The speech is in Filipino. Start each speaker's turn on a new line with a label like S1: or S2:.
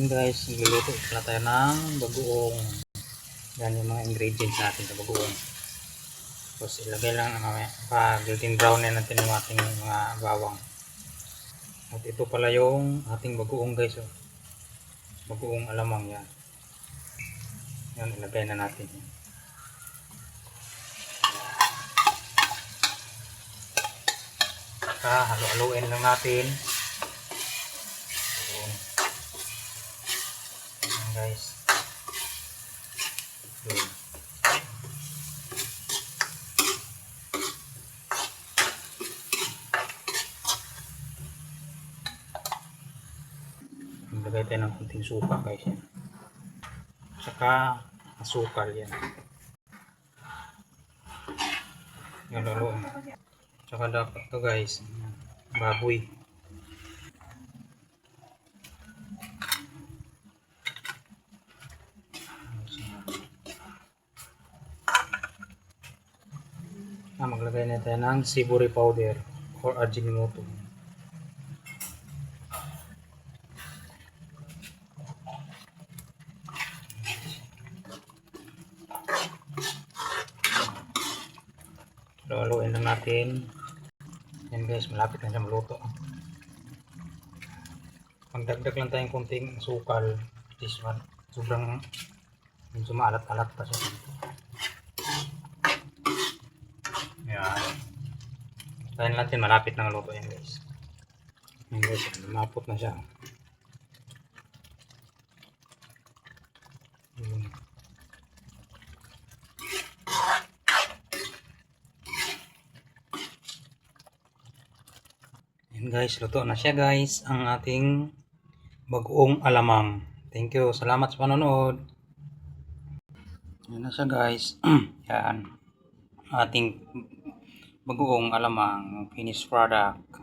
S1: Guys, nagluluto pala tayo ng bagoong. Yan yung mga ingredients natin sa bagoong. Tapos ilagay lang golden brown na natin yung ating mga bawang. At ito pala yung ating bagoong guys. Oh. Bagoong alamang yan. Yan, ilagay na natin. Saka halo-haloin lang natin. Yan guys. Yun. Maglagay tayo ng kunting suka guys yan. Saka asukal yan. Yan lalo. Saka dapat to guys, baboy. Maglagay na tayo ng savory powder or Ajinomoto. Haluin lang natin. Yan guys, malapit na siya maluto. Magdagdag lang tayong konting sukal. This one, sobrang medyo maalat-alat pa siya. Yan. Tayo natin, malapit na maluto yan guys. Yan guys, lumapot na siya. Yan guys, luto na siya guys, ang ating bagoong alamang. Thank you, salamat sa panonood. Yan na siya guys. Yan, ating bagoong alamang finished product.